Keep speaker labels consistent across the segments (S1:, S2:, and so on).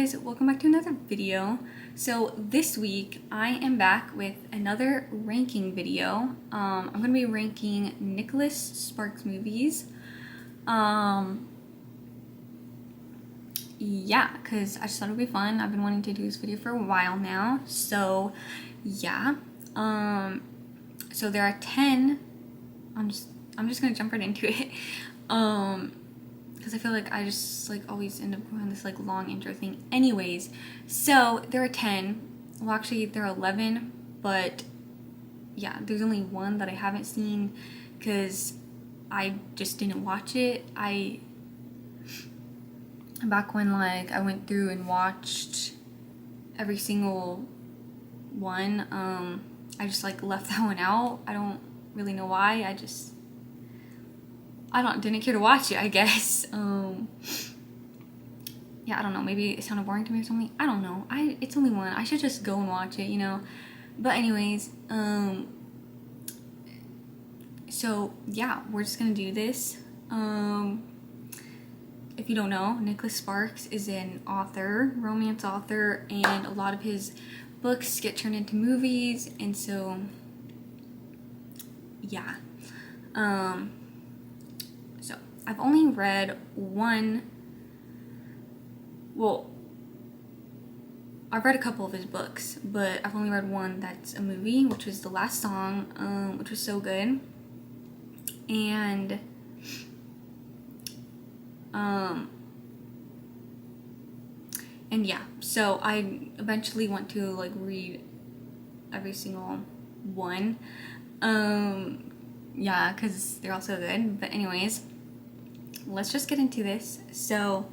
S1: guys, welcome back to another video. So this week I am back with another ranking video. I'm gonna be ranking Nicholas Sparks movies. Yeah, because I just thought it would be fun. I've been wanting to do this video for a while now. So yeah. So there are 10. I'm just gonna jump right into it. Because I feel like I just always end up going on this long intro thing. Anyways, so there are 10. Well, actually there are 11, but yeah, there's only one that I haven't seen because I just didn't watch it. Back when I went through and watched every single one, I just left that one out. I don't really know why. Didn't care to watch it, I guess. Yeah, I don't know. Maybe it sounded boring to me or something. I don't know. It's only one. I should just go and watch it, you know. But anyways, so yeah, we're just gonna do this. If you don't know, Nicholas Sparks is an author, romance author, and a lot of his books get turned into movies, and so yeah. So I've only read one. Well, I've read a couple of his books, but I've only read one that's a movie, which was The Last Song, which was so good. And yeah, so I eventually want to read every single one. Yeah, because they're all so good. But anyways, let's just get into this. So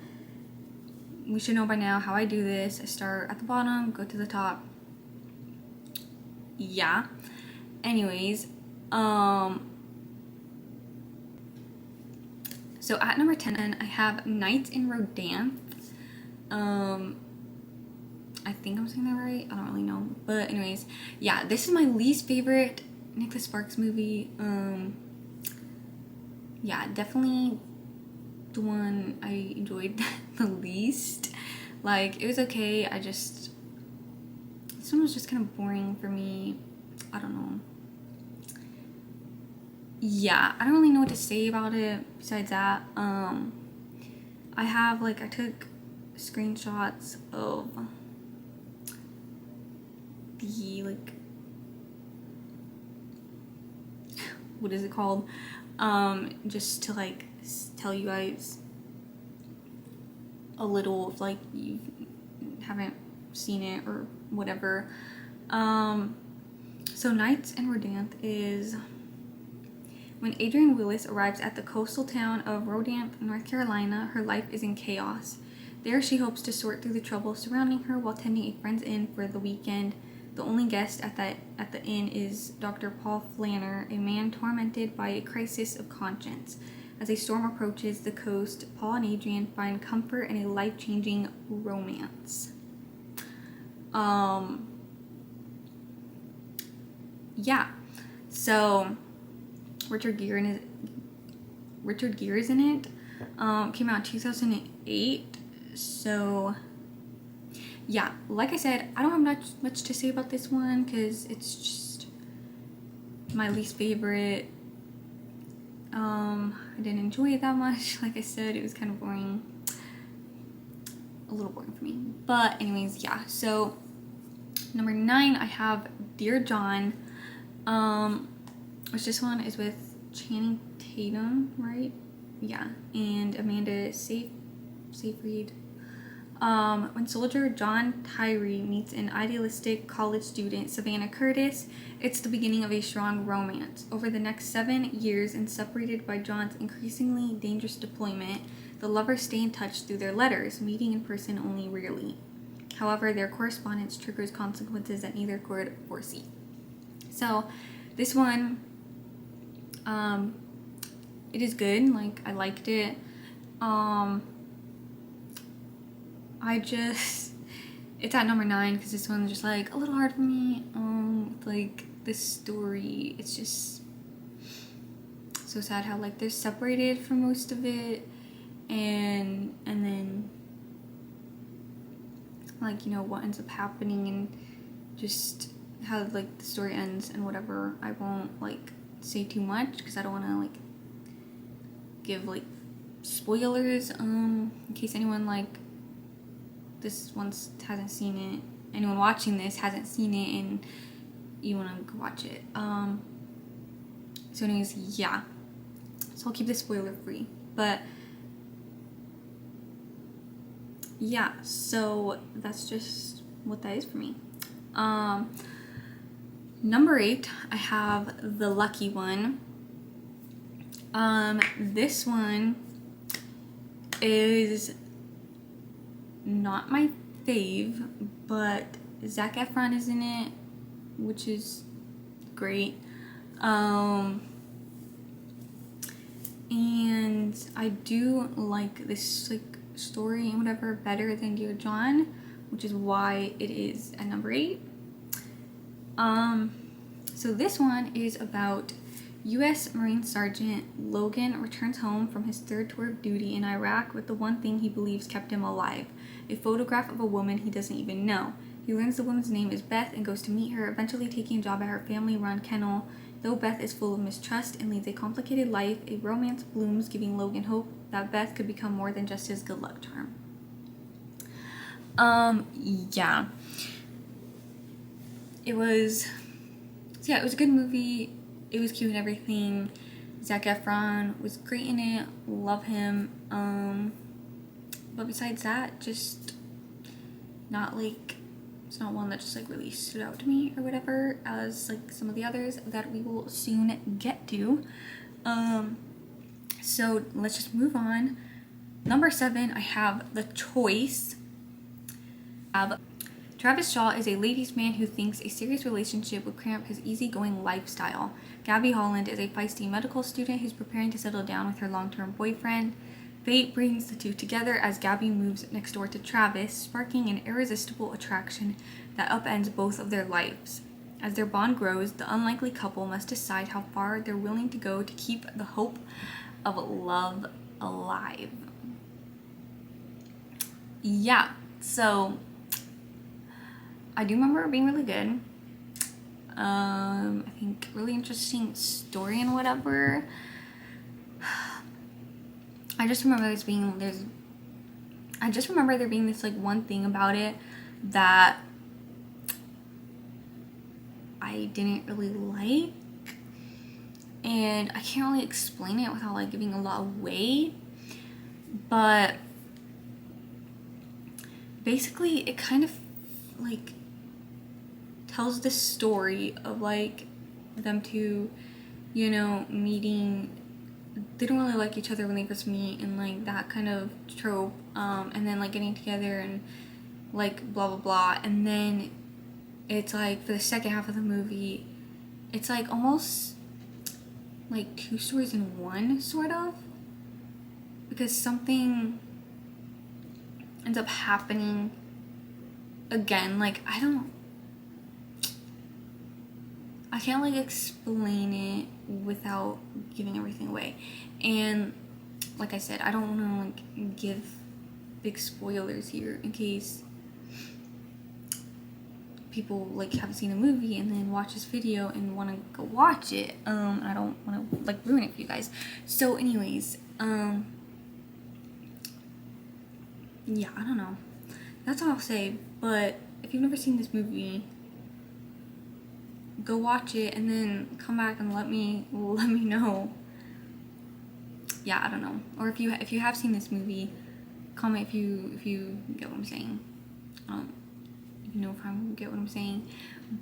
S1: we should know by now how I do this. I start at the bottom, go to the top. Yeah. Anyways, so at number 10, I have Night in Rodanthe. I think I'm saying that right. I don't really know. But anyways, yeah, this is my least favorite Nicholas Sparks movie. Yeah, definitely the one I enjoyed the least. It was okay. This one was just kind of boring for me. I don't know. Yeah, I don't really know what to say about it besides that. I took screenshots of the what is it called? Just to tell you guys a little if you haven't seen it or whatever. So Nights in Rodanthe is when Adrienne Willis arrives at the coastal town of Rodanthe, North Carolina, her life is in chaos. There she hopes to sort through the trouble surrounding her while tending a friend's inn for the weekend. The only guest at the inn is Dr. Paul Flanner, a man tormented by a crisis of conscience. As a storm approaches the coast, Paul and Adrienne find comfort in a life-changing romance. Yeah. So Richard Gere is in it. Came out in 2008. So yeah, like I said, I don't have much to say about this one because it's just my least favorite. I didn't enjoy it that much. Like I said, it was kind of boring. A little boring for me. But anyways, yeah. So number 9, I have Dear John. Which this one is with Channing Tatum, right? Yeah, and Amanda Seyfried. When soldier John Tyree meets an idealistic college student, Savannah Curtis, it's the beginning of a strong romance. Over the next 7 years, and separated by John's increasingly dangerous deployment, the lovers stay in touch through their letters, meeting in person only rarely. However, their correspondence triggers consequences that neither could foresee. So, this one, it is good. I liked it. It's at number 9 because this one's just a little hard for me. This story, it's just so sad how they're separated for most of it, and then like, you know, what ends up happening and just how like the story ends and whatever. I won't like say too much because I don't want to like give like spoilers in case anyone like this once hasn't seen it, anyone watching this hasn't seen it and you want to go watch it. So anyways, yeah, so I'll keep this spoiler free, but yeah, so that's just what that is for me. Number 8, I have The Lucky One. This one is not my fave, but Zac Efron is in it, which is great. And I do like this like story and whatever better than Dear John, which is why it is at number 8. So this one is about U.S. Marine Sergeant Logan returns home from his 3rd tour of duty in Iraq with the one thing he believes kept him alive, a photograph of a woman he doesn't even know. He learns the woman's name is Beth and goes to meet her, eventually taking a job at her family-run kennel. Though Beth is full of mistrust and leads a complicated life, a romance blooms, giving Logan hope that Beth could become more than just his good luck charm. Yeah. It was a good movie. It was cute and everything. Zac Efron was great in it. Love him. But besides that, just not like, it's not one that just like really stood out to me or whatever as like some of the others that we will soon get to. So let's just move on. Number 7, I have The Choice. Travis Shaw is a ladies' man who thinks a serious relationship would cramp his easygoing lifestyle. Gabby Holland is a feisty medical student who's preparing to settle down with her long-term boyfriend. Fate brings the two together as Gabby moves next door to Travis, sparking an irresistible attraction that upends both of their lives. As their bond grows, the unlikely couple must decide how far they're willing to go to keep the hope of love alive. Yeah, so I do remember it being really good. I think really interesting story and whatever. I just remember there being this like one thing about it that I didn't really like, and I can't really explain it without like giving a lot away, but basically it kind of like tells this story of like them two, you know, meeting. They don't really like each other when they first meet and like that kind of trope, and then like getting together and like blah blah blah, and then it's like for the second half of the movie it's like almost like 2 stories in one, sort of, because something ends up happening again. Like I can't like explain it without giving everything away, and like I said, I don't want to like give big spoilers here in case people like haven't seen the movie and then watch this video and want to go watch it. I don't want to like ruin it for you guys. So anyways, yeah, I don't know, that's all I'll say. But if you've never seen this movie, go watch it and then come back and let me know. Yeah, I don't know. Or if you have seen this movie, comment if you get what I'm saying. If you know if I get what I'm saying.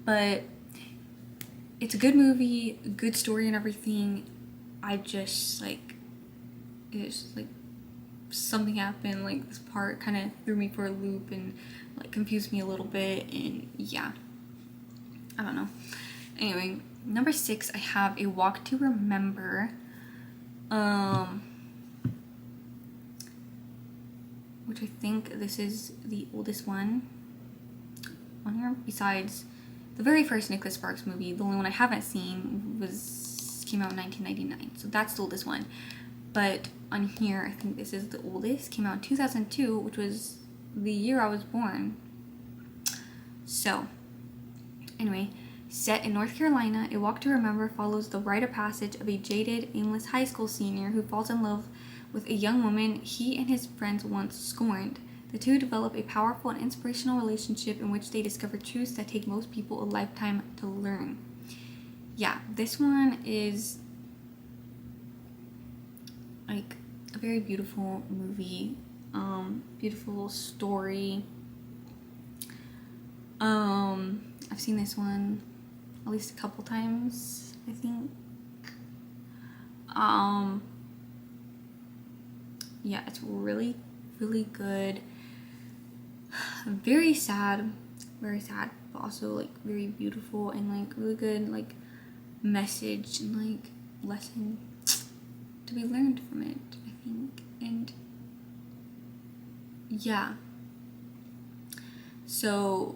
S1: But it's a good movie, good story and everything. I just like, it's just like something happened, like this part kind of threw me for a loop and like confused me a little bit, and yeah, I don't know. Anyway, number 6, I have A Walk to Remember. Which I think this is the oldest one on here, besides the very first Nicholas Sparks movie. The only one I haven't seen came out in 1999, so that's the oldest one. But on here, I think this is the oldest. Came out in 2002, which was the year I was born. So, anyway, set in North Carolina, A Walk to Remember follows the rite of passage of a jaded, aimless high school senior who falls in love with a young woman he and his friends once scorned. The two develop a powerful and inspirational relationship in which they discover truths that take most people a lifetime to learn. Yeah, this one is like a very beautiful movie, beautiful story. I've seen this one at least a couple times, I think. Yeah, it's really, really good. Very sad, but also like very beautiful and like really good like message and like lesson to be learned from it, I think. And yeah, so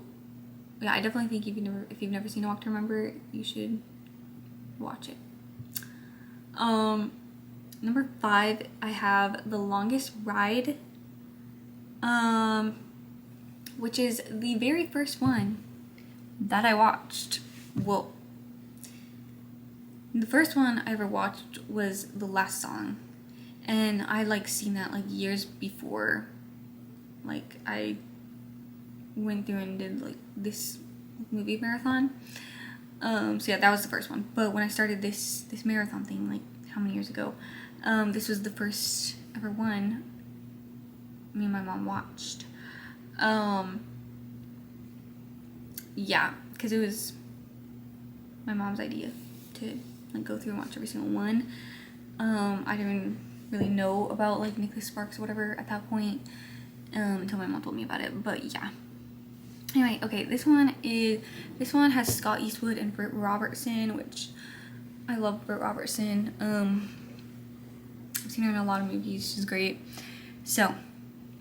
S1: yeah, I definitely think if you've never seen A Walk to Remember, you should watch it. Number 5, I have The Longest Ride, which is the very first one that I watched. Well, the first one I ever watched was The Last Song, and I like seen that like years before, like I went through and did like this movie marathon. So yeah, that was the first one. But when I started this marathon thing, like how many years ago, this was the first ever one me and my mom watched. Yeah, because it was my mom's idea to like go through and watch every single one. I didn't really know about like Nicholas Sparks or whatever at that point, until my mom told me about it. But yeah. Anyway, okay, this one has Scott Eastwood and Britt Robertson, which I love Britt Robertson. I've seen her in a lot of movies. She's great. So,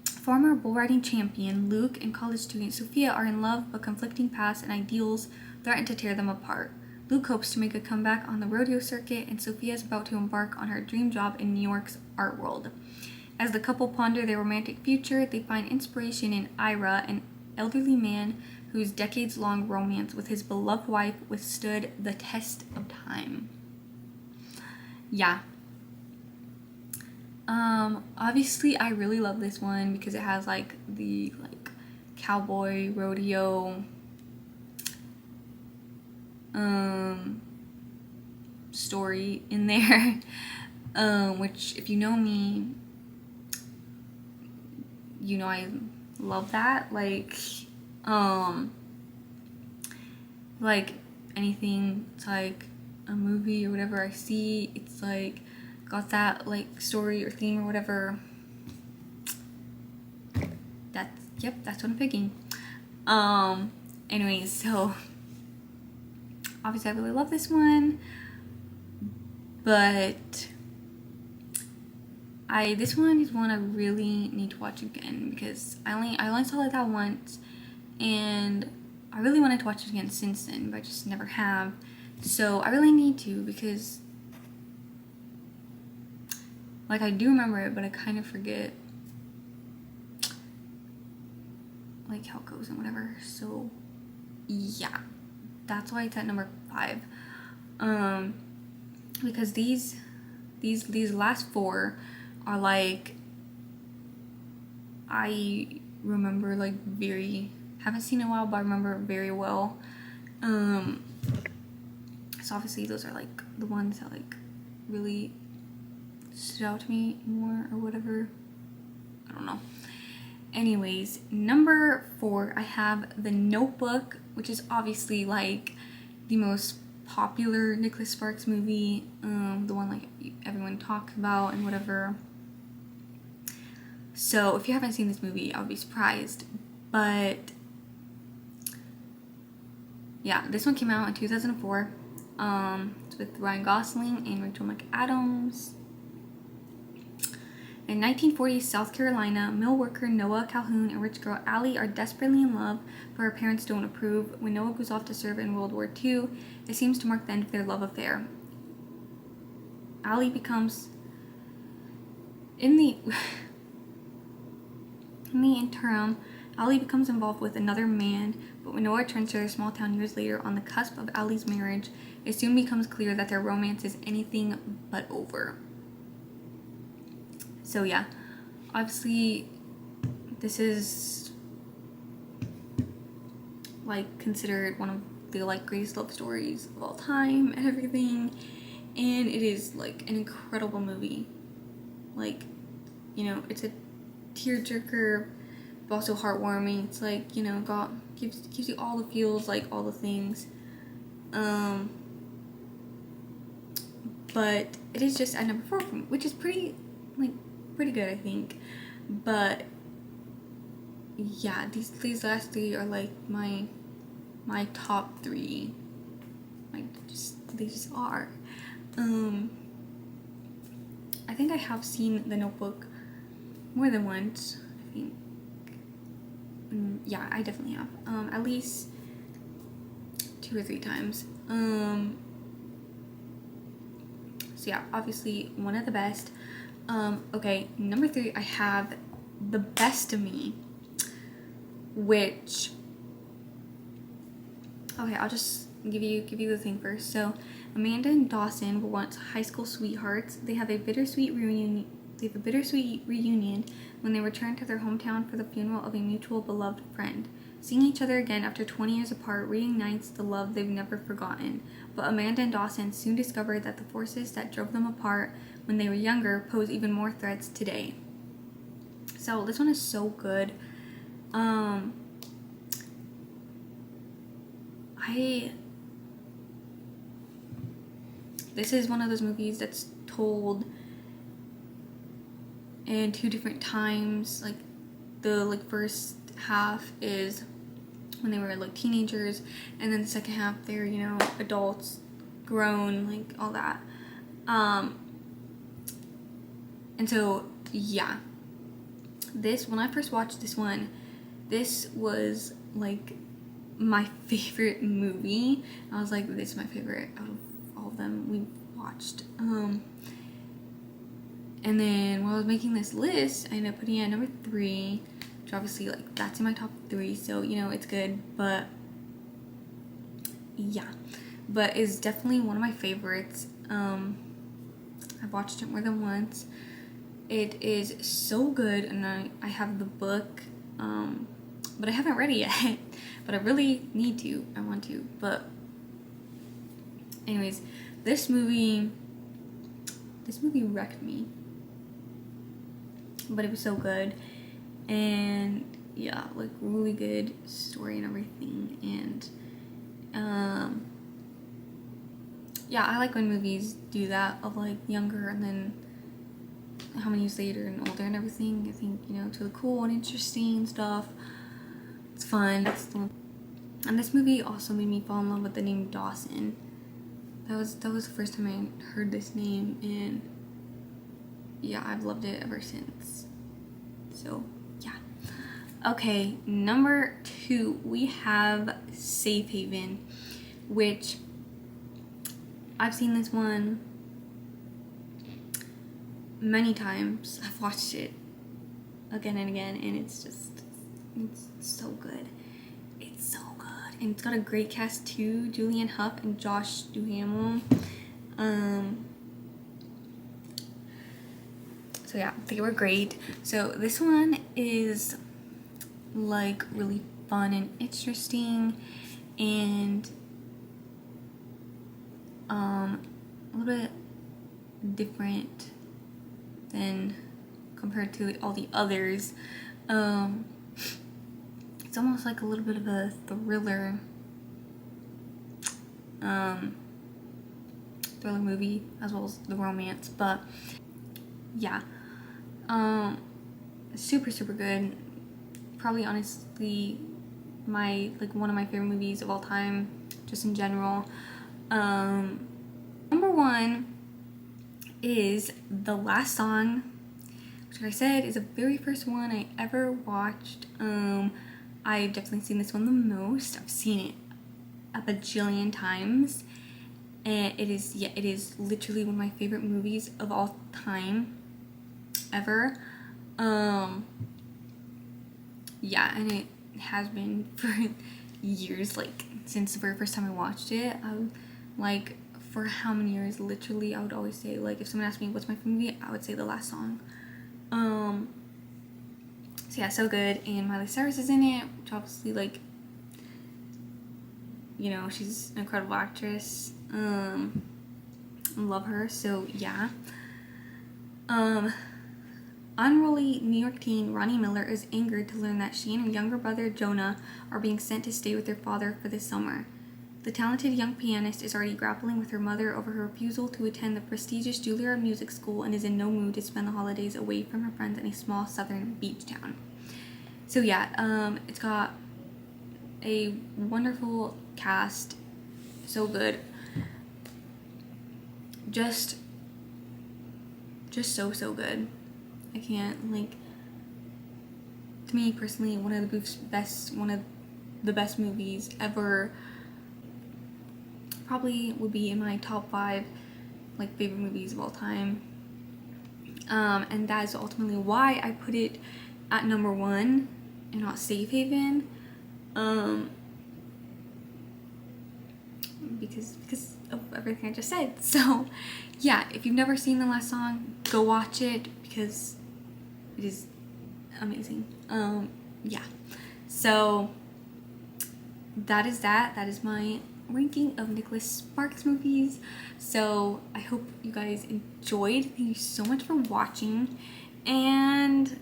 S1: former bull riding champion Luke and college student Sophia are in love, but conflicting paths and ideals threaten to tear them apart. Luke hopes to make a comeback on the rodeo circuit, and Sophia is about to embark on her dream job in New York's art world. As the couple ponder their romantic future, they find inspiration in Ira, an elderly man whose decades-long romance with his beloved wife withstood the test of time. Yeah. Obviously I really love this one because it has like the like cowboy rodeo story in there. Which if you know me, you know I love that. Like anything, it's like a movie or whatever I see, it's like got that like story or theme or whatever. That's what I'm picking. Anyways, so obviously I really love this one, but this one is one I really need to watch again because I only saw it that once, and I really wanted to watch it again since then, but I just never have. So I really need to, because like I do remember it, but I kind of forget like how it goes and whatever. So yeah, that's why it's at number 5. Because these last 4 are like I remember like haven't seen in a while, but I remember very well. So obviously those are like the ones that like really stood out to me more or whatever. I don't know. Anyways, number 4, I have The Notebook, which is obviously like the most popular Nicholas Sparks movie, the one like everyone talks about and whatever. So if you haven't seen this movie, I would be surprised. But yeah, this one came out in 2004. It's with Ryan Gosling and Rachel McAdams. In 1940s South Carolina, mill worker Noah Calhoun and rich girl Allie are desperately in love, but her parents don't approve. When Noah goes off to serve in World War II, it seems to mark the end of their love affair. Allie becomes, in the interim, Ali becomes involved with another man, but when Noah returns to their small town years later on the cusp of Ali's marriage, it soon becomes clear that their romance is anything but over. So yeah, obviously this is like considered one of the like greatest love stories of all time and everything, and it is like an incredible movie. Like, you know, it's a tearjerker, but also heartwarming. It's like, you know, gives you all the feels, like all the things. But it is just at number 4 for me, which is pretty good, I think. But yeah, these last 3 are like my top 3. Like, they just are. I think I have seen The Notebook more than once. I think, yeah, I definitely have. At least 2 or 3 times. So yeah, obviously one of the best. Okay, number 3, I have The Best of Me, which, okay, I'll just give you the thing first. So Amanda and Dawson were once high school sweethearts. They have a bittersweet reunion when they return to their hometown for the funeral of a mutual beloved friend. Seeing each other again after 20 years apart reignites the love they've never forgotten. But Amanda and Dawson soon discover that the forces that drove them apart when they were younger pose even more threats today. So this one is so good. This is one of those movies that's told in 2 different times. Like, the first half is when they were like teenagers, and then the second half they're, you know, adults, grown, like all that. And so yeah, when I first watched this one, this was like my favorite movie. I was like, this is my favorite out of all of them we watched. And then when I was making this list, I ended up putting it at number 3, which obviously, like, that's in my top 3, so, you know, it's good. But yeah, but it's definitely one of my favorites. I've watched it more than once. It is so good, and I have the book, but I haven't read it yet. But I really need to. I want to. But anyways, this movie wrecked me. But it was so good. And yeah, like, really good story and everything. And yeah, I like when movies do that, of like younger and then how many years later and older and everything. I think, you know, it's really cool and interesting stuff. It's fun. And this movie also made me fall in love with the name Dawson. That was the first time I heard this name, and yeah, I've loved it ever since. So yeah. Okay, number 2, we have Safe Haven, which I've seen this one many times. I've watched it again and again, and it's so good. It's so good. And it's got a great cast too. Julianne Hough and Josh Duhamel. So yeah, they were great. So this one is like really fun and interesting, and a little bit different than compared to all the others. It's almost like a little bit of a thriller movie, as well as the romance. But yeah, super good. Probably, honestly, one of my favorite movies of all time, just in general. Number 1 is The Last Song, which, like I said, is the very first one I ever watched. I've definitely seen this one the most. I've seen it a bajillion times, and it is literally one of my favorite movies of all time ever. Yeah, and it has been for years, like since the very first time I watched it. Like for how many years? Literally, I would always say, like, if someone asked me what's my favorite movie, I would say The Last Song. So yeah, so good. And Miley Cyrus is in it, which obviously, like, you know, she's an incredible actress. Love her. So yeah. Unruly New York teen Ronnie Miller is angered to learn that she and her younger brother Jonah are being sent to stay with their father for the summer. The talented young pianist is already grappling with her mother over her refusal to attend the prestigious Juilliard Music School and is in no mood to spend the holidays away from her friends in a small southern beach town. So yeah, it's got a wonderful cast, so good. Just so good. I can't, like, to me personally, one of the best movies ever. Probably would be in my top 5 like favorite movies of all time. And that is ultimately why I put it at number 1 and not Safe Haven. Because of everything I just said. So yeah, if you've never seen The Last Song, go watch it because it is amazing. Yeah. So that is my ranking of Nicholas Sparks movies. So I hope you guys enjoyed. Thank you so much for watching, and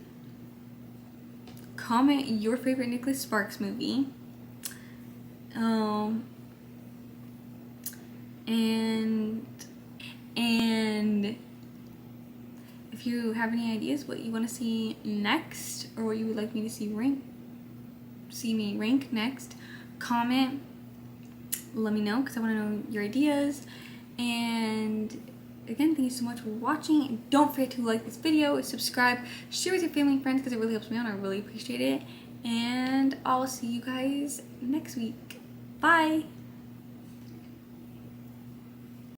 S1: comment your favorite Nicholas Sparks movie. And if you have any ideas what you want to see next, or what you would like me to see me rank next, comment, let me know, because I want to know your ideas. And again, thank you so much for watching. Don't forget to like this video, subscribe, share with your family and friends, because it really helps me out. I really appreciate it. And I'll see you guys next week. Bye.